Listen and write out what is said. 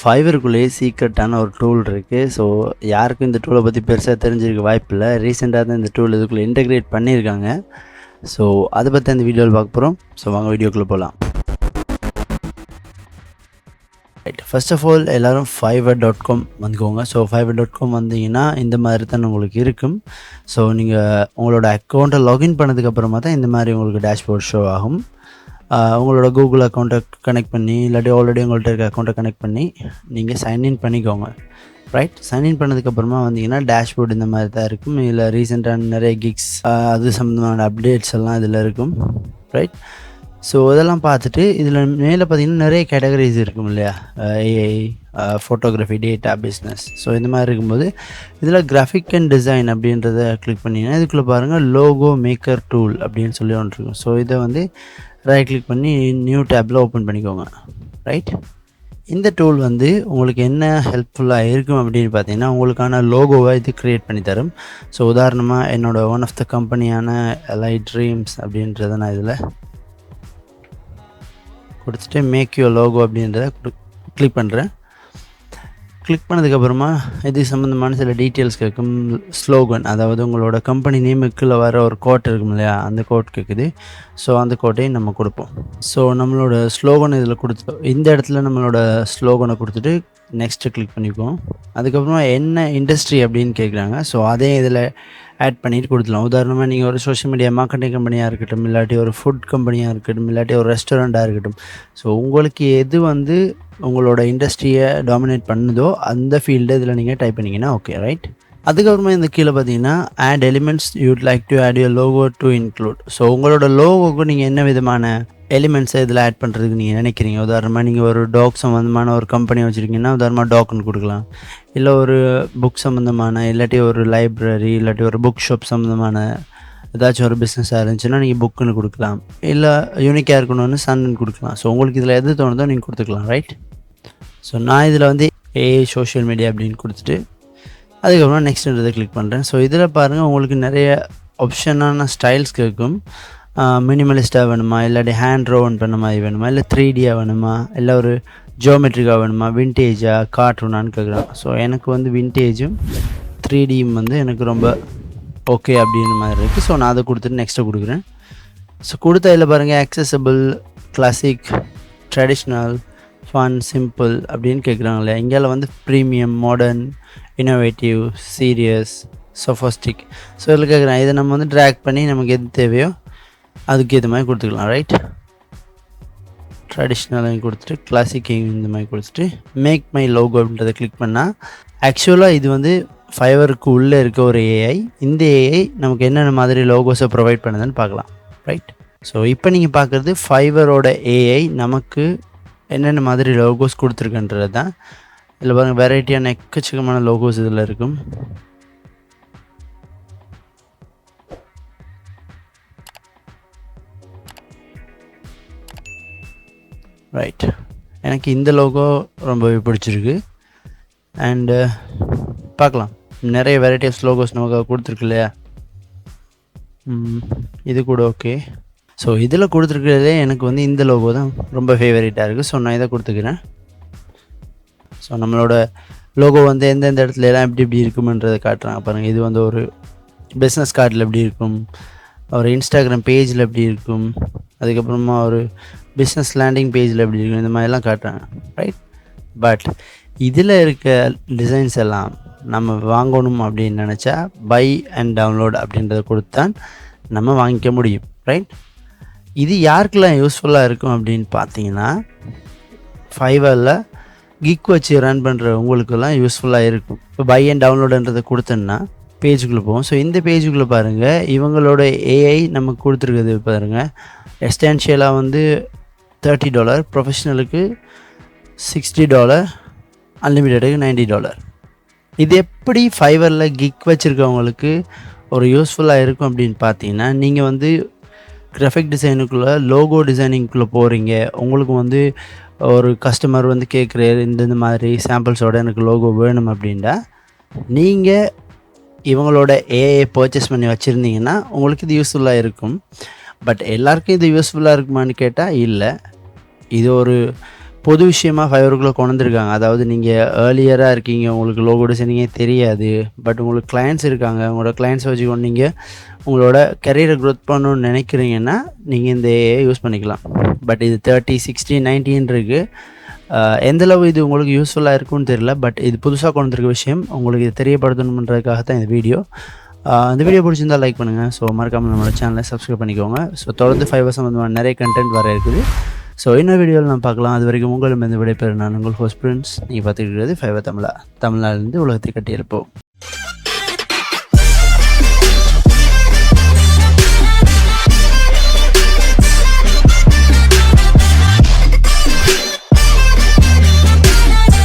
ஃபைவருக்குள்ளேயே சீக்ரெட்டான ஒரு டூல் இருக்குது. ஸோ யாருக்கும் இந்த டூலை பற்றி பெருசாக தெரிஞ்சிருக்க வாய்ப்பில்லை. ரீசெண்டாக தான் இந்த டூல் இதுக்குள்ளே இன்டெகிரேட் பண்ணியிருக்காங்க. ஸோ அதை பற்றி அந்த வீடியோவில் பார்க்க போகிறோம். ஸோ வாங்க வீடியோக்குள்ளே போகலாம். ரைட், ஃபர்ஸ்ட் ஆஃப் ஆல் எல்லோரும் fiverr.com வந்துக்கோங்க. ஸோ fiverr.com வந்தீங்கன்னா இந்த மாதிரி தான் உங்களுக்கு இருக்கும். ஸோ நீங்கள் உங்களோட அக்கௌண்ட்டை லாகின் பண்ணதுக்கப்புறமா தான் இந்த மாதிரி உங்களுக்கு டேஷ்போர்ட் ஷோ ஆகும். உங்களோட கூகுள் அக்கௌண்ட்டை கனெக்ட் பண்ணி இல்லாட்டி ஆல்ரெடி உங்கள்கிட்ட இருக்க அக்கௌண்ட்டை கனெக்ட் பண்ணி நீங்கள் சைன்இன் பண்ணிக்கோங்க. ரைட், சைன்இன் பண்ணதுக்கப்புறமா வந்தீங்கன்னா டேஷ்போர்ட் இந்த மாதிரி தான் இருக்கும். இதில் ரீசெண்டான நிறைய கிக்ஸ் அது சம்மந்தமான அப்டேட்ஸ் எல்லாம் இதில் இருக்கும். ரைட், ஸோ இதெல்லாம் பார்த்துட்டு இதில் மேலே பார்த்தீங்கன்னா நிறைய கேட்டகரிஸ் இருக்கும் இல்லையா, AI, photography, data, business. So இந்த மாதிரி இருக்கும்போது இதில் கிராஃபிக் அண்ட் டிசைன் அப்படின்றத கிளிக் பண்ணிங்கன்னா இதுக்குள்ளே பாருங்கள் லோகோ மேக்கர் டூல் அப்படின்னு சொல்லி ஒன்று இருக்கும். ஸோ இதை வந்து ரைட் கிளிக் பண்ணி நியூ டேப்பில் ஓப்பன் பண்ணிக்கோங்க. ரைட், இந்த டூல் வந்து உங்களுக்கு என்ன ஹெல்ப்ஃபுல்லாக இருக்கும் அப்படின்னு பார்த்தீங்கன்னா உங்களுக்கான லோகோவை இது க்ரியேட் பண்ணி தரும். ஸோ உதாரணமாக என்னோடய ஒன் ஆஃப் த கம்பெனியான எல்ஐ ட்ரீம்ஸ் அப்படின்றத நான் இதில் கொடுத்துட்டு மேக் யூ லோகோ அப்படின்றத கிளிக் பண்ணுறேன். கிளிக் பண்ணதுக்கப்புறமா இது சம்மந்தமான சில டீட்டெயில்ஸ் கேட்கும். ஸ்லோகன், அதாவது உங்களோட கம்பெனி நேமுக்குள்ளே வர ஒரு கோட் இருக்கும் இல்லையா, அந்த கோட் கேட்குது. ஸோ அந்த கோட்டையும் நம்ம கொடுப்போம். ஸோ நம்மளோட ஸ்லோகன் இதில் கொடுத்து இந்த இடத்துல நம்மளோட ஸ்லோகனை கொடுத்துட்டு நெக்ஸ்ட்டு கிளிக் பண்ணிக்குவோம். அதுக்கப்புறமா என்ன இண்டஸ்ட்ரி அப்படின்னு கேட்குறாங்க. ஸோ அதே இதில் ஆட் பண்ணிட்டு கொடுத்துலாம். உதாரணமாக நீங்கள் ஒரு சோஷியல் மீடியா மார்க்கெட்டிங் கம்பெனியாக இருக்கட்டும், இல்லாட்டி ஒரு ஃபுட் கம்பெனியாக இருக்கட்டும், இல்லாட்டி ஒரு ரெஸ்டாரண்ட்டாக இருக்கட்டும். ஸோ உங்களுக்கு எது வந்து உங்களோட இண்டஸ்ட்ரியை டாமினேட் பண்ணுதோ அந்த ஃபீல்டு இதில் நீங்கள் டைப் பண்ணிங்கன்னா ஓகே. ரைட், அதுக்கப்புறமா இந்த கீழே பார்த்தீங்கன்னா add elements you'd like to add your logo to include. So உங்களோட லோகோக்கு நீங்கள் என்ன விதமான எலிமெண்ட்ஸை இதில் ஆட் பண்ணுறதுக்கு நீங்கள் நினைக்கிறீங்க. உதாரணமாக நீங்கள் ஒரு டாக் சம்மந்தமான ஒரு கம்பெனி வச்சுருக்கீங்கன்னா உதாரணமாக டாக்னு கொடுக்கலாம். இல்லை ஒரு புக் சம்மந்தமான, இல்லாட்டி ஒரு லைப்ரரி, இல்லாட்டி ஒரு புக் ஷாப் சம்மந்தமான ஏதாச்சும் ஒரு பிஸ்னஸாக இருந்துச்சுன்னா நீங்கள் புக்குன்னு கொடுக்கலாம். இல்லை யூனிக்காக இருக்கணும்னு சன்னு கொடுக்கலாம். ஸோ உங்களுக்கு இதில் எது தோணுதோ நீங்கள் கொடுத்துக்கலாம். ரைட், ஸோ நான் இதில் வந்து ஏஐ சோஷியல் மீடியா அப்படின்னு கொடுத்துட்டு அதுக்கப்புறம் நெக்ஸ்ட்ன்றதை கிளிக் பண்ணுறேன். ஸோ இதில் பாருங்கள் உங்களுக்கு நிறைய ஆப்ஷனான ஸ்டைல்ஸ் கேட்கும். மினிமலிஸ்ட்டாக வேணுமா, இல்லாட்டி ஹேண்ட் ரோவன் பண்ண மாதிரி வேணுமா, இல்லை 3Dயாக வேணுமா, இல்லை ஒரு ஜியோமெட்ரிக்காக வேணுமா, வின்டேஜாக, கார்ட்டூனான்னு கேட்குறான். ஸோ எனக்கு வந்து வின்டேஜும் 3Dயும் வந்து எனக்கு ரொம்ப ஓகே அப்படின்னு மாதிரி இருக்குது. ஸோ நான் அதை கொடுத்துட்டு நெக்ஸ்ட்டு கொடுக்குறேன். ஸோ கொடுத்த இதில் பாருங்கள் accessible, classic, traditional, fun, simple அப்படின்னு கேட்குறாங்களே. இங்கே வந்து premium, modern, innovative, serious, sophistic. So இதில் கேட்குறேன். இதை நம்ம வந்து ட்ராக் பண்ணி நமக்கு எது தேவையோ அதுக்கு இது மாதிரி கொடுத்துக்கலாம். ரைட், ட்ரெடிஷ்னலாக கொடுத்துட்டு கிளாசிக்கையும் இந்த மாதிரி கொடுத்துட்டு மேக் மை லோகோ அப்படின்றத கிளிக் பண்ணால் ஆக்சுவலாக இது வந்து ஃபைவருக்கு உள்ளே இருக்க ஒரு ஏஐ. இந்த ஏஐ நமக்கு என்னென்ன மாதிரி லோகோஸை ப்ரொவைட் பண்ணுதுன்னு பார்க்கலாம். ரைட், ஸோ இப்போ நீங்கள் பார்க்குறது ஃபைவரோட ஏஐ நமக்கு என்னென்ன மாதிரி லோகோஸ் கொடுத்துருக்குன்றது தான். இதில் பாருங்கள் வெரைட்டியான எக்கச்சக்கமான லோகோஸ் இதில் இருக்கும். ரைட், எனக்கு இந்த லோகோ ரொம்பவே பிடிச்சிருக்கு. அண்டு பார்க்கலாம், நிறைய வெரைட்டி ஆஃப் லோகோஸ் நமக்கு கொடுத்துருக்கு இல்லையா. இது கூட ஓகே. ஸோ இதில் கொடுத்துருக்கிறதே எனக்கு வந்து இந்த லோகோ தான் ரொம்ப ஃபேவரட்டாக இருக்குது. ஸோ நான் இதை கொடுத்துக்கிறேன். ஸோ நம்மளோட லோகோ வந்து எந்தெந்த இடத்துல எல்லாம் எப்படி எப்படி இருக்குமென்றதை காட்டுறாங்க பாருங்கள். இது வந்து ஒரு பிஸ்னஸ் கார்டில் எப்படி இருக்கும், ஒரு இன்ஸ்டாகிராம் பேஜில் எப்படி இருக்கும், அதுக்கப்புறமா ஒரு பிஸ்னஸ் லேண்டிங் பேஜில் எப்படி இருக்கும், இந்த மாதிரிலாம் காட்டுறாங்க. ரைட், பட் இதில் இருக்க டிசைன்ஸ் எல்லாம் நம்ம வாங்கணும் அப்படின்னு நினச்சா பை அண்ட் டவுன்லோட் அப்படின்றத கொடுத்தான் நம்ம வாங்கிக்க முடியும். ரைட், இது யாருக்கெல்லாம் யூஸ்ஃபுல்லாக இருக்கும் அப்படின்னு பார்த்தீங்கன்னா ஃபைவரில் கிக் வச்சு ரன் பண்ணுற உங்களுக்கெல்லாம் யூஸ்ஃபுல்லாக இருக்கும். இப்போ பை அண்ட் டவுன்லோடுன்றதை கொடுத்தோன்னா பேஜுக்குள்ளே போவோம். ஸோ இந்த பேஜுக்குள்ளே பாருங்கள் இவங்களோட ஏஐ நமக்கு கொடுத்துருக்குது பாருங்கள். எஸ்டென்ஷியலாக வந்து $30, ப்ரொஃபஷ்னலுக்கு $60, அன்லிமிட்டடுக்கு $90. இது எப்படி ஃபைவரில் கிக் வச்சுருக்கவங்களுக்கு ஒரு யூஸ்ஃபுல்லாக இருக்கும் அப்படின்னு பார்த்தீங்கன்னா நீங்கள் வந்து கிராஃபிக் டிசைனுக்குள்ளே லோகோ டிசைனிங்குள்ளே போகிறீங்க. உங்களுக்கு வந்து ஒரு கஸ்டமர் வந்து கேட்குறாரு இந்த மாதிரி சாம்பிள்ஸோட எனக்கு லோகோ வேணும் அப்படின்டா நீங்கள் இவங்களோட ஏஐ பர்ச்சேஸ் பண்ணி வச்சுருந்தீங்கன்னா உங்களுக்கு இது யூஸ்ஃபுல்லாக இருக்கும். பட் எல்லாருக்கும் இது யூஸ்ஃபுல்லாக இருக்குமான்னு கேட்டால் இல்லை. இது ஒரு பொது விஷயமா ஃபைவருக்குள்ளே கொண்டு வந்திருக்காங்க. அதாவது நீங்கள் ஏர்லியராக இருக்கீங்க, உங்களுக்கு லோகோ டிசைனிங்கே தெரியாது, பட் உங்களுக்கு கிளையண்ட்ஸ் இருக்காங்க. உங்களோட கிளையண்ட்ஸை வச்சுக்கொண்டு நீங்கள் உங்களோட கரியரை க்ரோத் பண்ணணும்னு நினைக்கிறீங்கன்னா நீங்கள் இந்த ஏஐ யூஸ் பண்ணிக்கலாம். பட் இது 30, 60, 90 இருக்குது. எந்தளவு இது உங்களுக்கு யூஸ்ஃபுல்லாக இருக்கும்னு தெரியல. பட் இது புதுசாக கொண்டு வந்திருக்க விஷயம், உங்களுக்கு இது தெரியப்படுத்தணுன்றதுக்காக தான் இந்த வீடியோ. இந்த வீடியோ பிடிச்சிருந்தால் லைக் பண்ணுங்கள். ஸோ மறக்காமல் நம்மளோட சேனலை சப்ஸ்கிரைப் பண்ணிக்கோங்க. ஸோ தொடர்ந்து ஃபைவர் சம்மந்தமான நிறைய கண்டென்ட் வர இருக்குது. ஸோ இன்னொரு வீடியோவில் நம்ம பார்க்கலாம். அது வரைக்கும் உங்களும் இந்த விடைபெறும் நான் உங்கள் ஹோஸ்ட் பிரின்ஸ். நீங்கள் பார்த்துக்கிட்டு ஃபைவர் தமிழ்நாட்டிலேருந்து உலகத்தை கட்டியிருப்போம்.